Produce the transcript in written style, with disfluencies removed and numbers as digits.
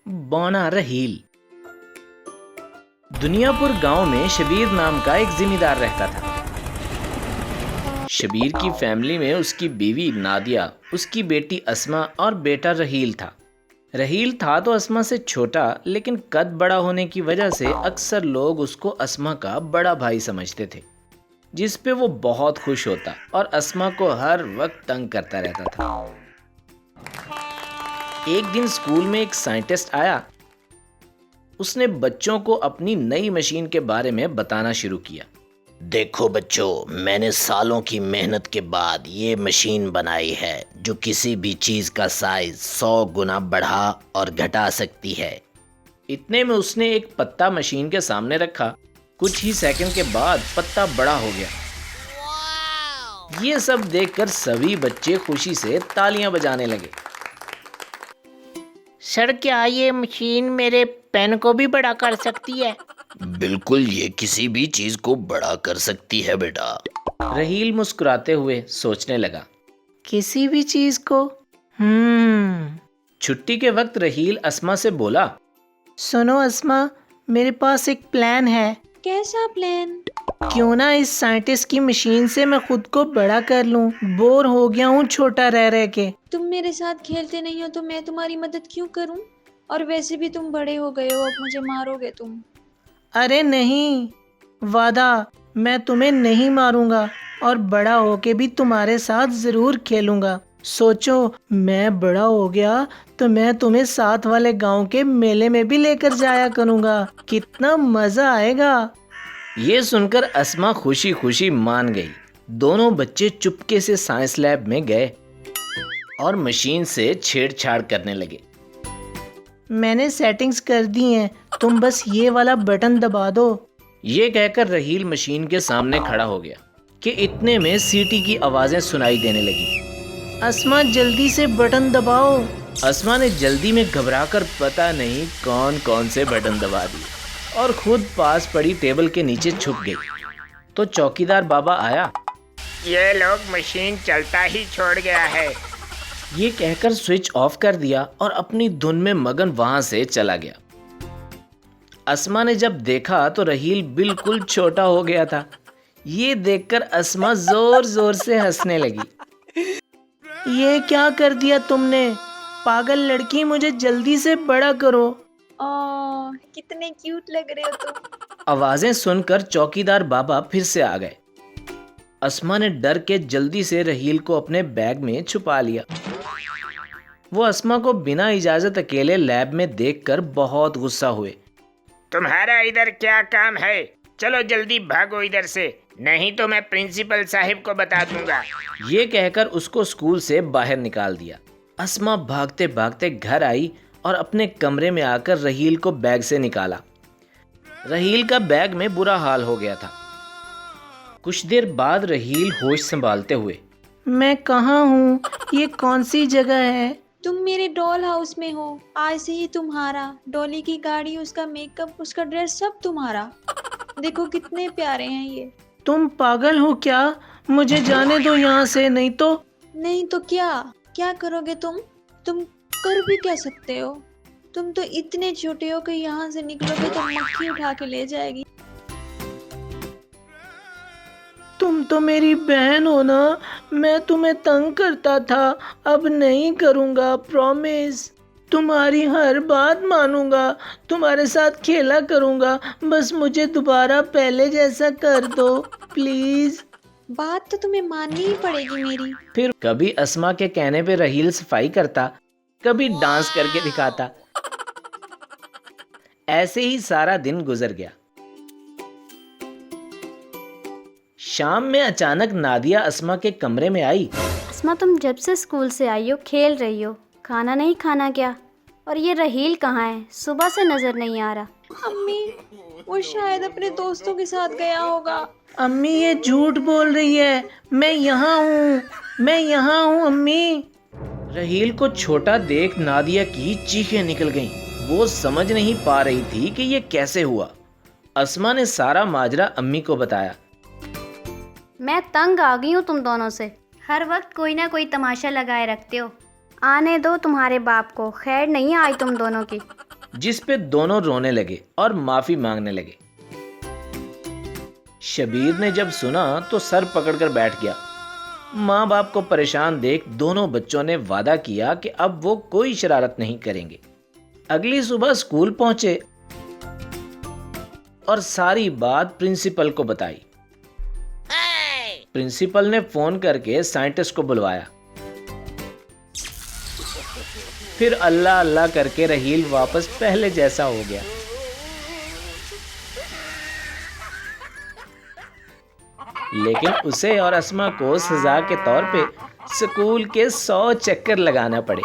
बौना रहील। दुनियापुर गांव में शबीर नाम का एक जिम्मेदार रहता था। शबीर की फैमिली में उसकी बीवी नादिया, उसकी बेटी अस्मा और बेटा रहील था। रहील था तो अस्मा से छोटा, लेकिन कद बड़ा होने की वजह से अक्सर लोग उसको अस्मा का बड़ा भाई समझते थे, जिस पे वो बहुत खुश होता और अस्मा को हर वक्त तंग करता रहता था। एक दिन स्कूल में एक साइंटिस्ट आया। उसने बच्चों को अपनी नई मशीन के बारे में बताना शुरू किया। देखो बच्चों, मैंने सालों की मेहनत के बाद ये मशीन बनाई है जो किसी भी चीज का साइज 100 गुना बढ़ा और घटा सकती है। इतने में उसने एक पत्ता मशीन के सामने रखा। कुछ ही सेकंड के बाद पत्ता बड़ा हो गया। ये सब देखकर सभी बच्चे खुशी से तालियां बजाने लगे। सर, क्या ये मशीन मेरे पेन को भी बड़ा कर सकती है? बिल्कुल, ये किसी भी चीज को बड़ा कर सकती है बेटा। रहील मुस्कुराते हुए सोचने लगा। किसी भी चीज को? छुट्टी के वक्त रहील अस्मा से बोला, सुनो अस्मा, मेरे पास एक प्लान है। कैसा प्लान? क्यों ना इस साइंटिस्ट की मशीन से मैं खुद को बड़ा कर लूं। बोर हो गया हूँ छोटा रह रह के। तुम मेरे साथ खेलते नहीं हो तो मैं तुम्हारी मदद क्यों करूं? और वैसे भी तुम बड़े हो गए हो, अब मुझे मारोगे तुम। अरे नहीं, वादा, मैं तुम्हें नहीं मारूंगा और बड़ा होके भी तुम्हारे साथ जरूर खेलूंगा। सोचो, मैं बड़ा हो गया तो मैं तुम्हें साथ वाले गांव के मेले में भी लेकर जाया करूंगा। कितना मजा आएगा। ये सुनकर अस्मा खुशी खुशी मान गई। दोनों बच्चे चुपके से साइंस लैब में गए और मशीन से छेड़छाड़ करने लगे। मैंने सेटिंग्स कर दी हैं, तुम बस ये वाला बटन दबा दो। ये कहकर रहील मशीन के सामने खड़ा हो गया कि इतने में सीटी की आवाजें सुनाई देने लगी। अस्मा, जल्दी से बटन दबाओ। अस्मा ने जल्दी में घबराकर पता नहीं कौन कौन से बटन दबा दिए और खुद पास पड़ी टेबल के नीचे छुप गई। तो चौकीदार बाबा आया। ये लोग मशीन चलता ही छोड़ गया है। ये कहकर स्विच ऑफ कर दिया और अपनी धुन में मगन वहां से चला गया। अस्मा ने जब देखा तो रहील बिल्कुल छोटा हो गया था। ये देखकर अस्मा जोर जोर से हंसने लगी। ये क्या कर दिया तुमने? पागल लड़की, मुझे जल्दी से बड़ा करो। कितने क्यूट लग रहे हो तुम। आवाजें सुनकर चौकीदार बाबा फिर से आ गए। अस्मा ने डर के जल्दी से रहील को अपने बैग में छुपा लिया। वो अस्मा को बिना इजाजत अकेले लैब में देखकर बहुत गुस्सा हुए। तुम्हारा इधर क्या काम है? चलो जल्दी भागो इधर से, नहीं तो मैं प्रिंसिपल साहिब को बता दूंगा। ये कहकर उसको स्कूल से बाहर निकाल दिया। अस्मा भागते भागते घर आई और अपने कमरे में आकर रहील को बैग से निकाला। रहील का बैग में बुरा हाल हो गया था। कुछ देर बाद रहील होश संभालते हुए, मैं कहाँ हूँ? ये कौन सी जगह है? तुम मेरे डॉल हाउस में हो। आज से ही तुम्हारा। डॉली की गाड़ी, उसका मेकअप, उसका ड्रेस सब तुम्हारा। देखो कितने प्यारे हैं ये। तुम पागल हो क्या? मुझे जाने दो यहाँ से, नहीं तो क्या करोगे तुम कर भी क्या सकते हो? तुम तो इतने छोटे हो कि यहाँ से निकलोगे तो मक्खी उठा के ले जाएगी। तुम तो मेरी बहन हो ना। मैं तुम्हें तंग करता था, अब नहीं करूँगा, प्रॉमिस। तुम्हारी हर बात मानूंगा, तुम्हारे साथ खेला करूँगा। बस मुझे दोबारा पहले जैसा कर दो, प्लीज। बात तो तुम्हें माननी ही पड़ेगी मेरी। फिर कभी अस्मा के कहने पे रहील सफाई करता, कभी डांस करके दिखाता। ऐसे ही सारा दिन गुजर गया। शाम में अचानक नादिया अस्मा के कमरे में आई। अस्मा, तुम जब से स्कूल से आई हो खेल रही हो, खाना नहीं खाना क्या? और ये रहील कहाँ है? सुबह से नजर नहीं आ रहा। अम्मी, वो शायद अपने दोस्तों के साथ गया होगा। अम्मी, ये झूठ बोल रही है। मैं यहाँ हूँ अम्मी। रहील को छोटा देख नादिया की चीखें निकल गईं। वो समझ नहीं पा रही थी कि ये कैसे हुआ। अस्मा ने सारा माजरा अम्मी को बताया। मैं तंग आ गई हूँ तुम दोनों से। हर वक्त कोई ना कोई तमाशा लगाए रखते हो। आने दो तुम्हारे बाप को, खैर नहीं आई तुम दोनों की। जिस पे दोनों रोने लगे और माफी मांगने लगे। शबीर ने जब सुना तो सर पकड़कर बैठ गया। माँ बाप को परेशान देख दोनों बच्चों ने वादा किया कि अब वो कोई शरारत नहीं करेंगे। अगली सुबह स्कूल पहुंचे और सारी बात प्रिंसिपल को बताई। प्रिंसिपल ने फोन करके साइंटिस्ट को बुलवाया। फिर अल्लाह अल्लाह करके रहील वापस पहले जैसा हो गया। लेकिन उसे और अस्मा को सजा के तौर पे स्कूल के 100 चक्कर लगाना पड़े।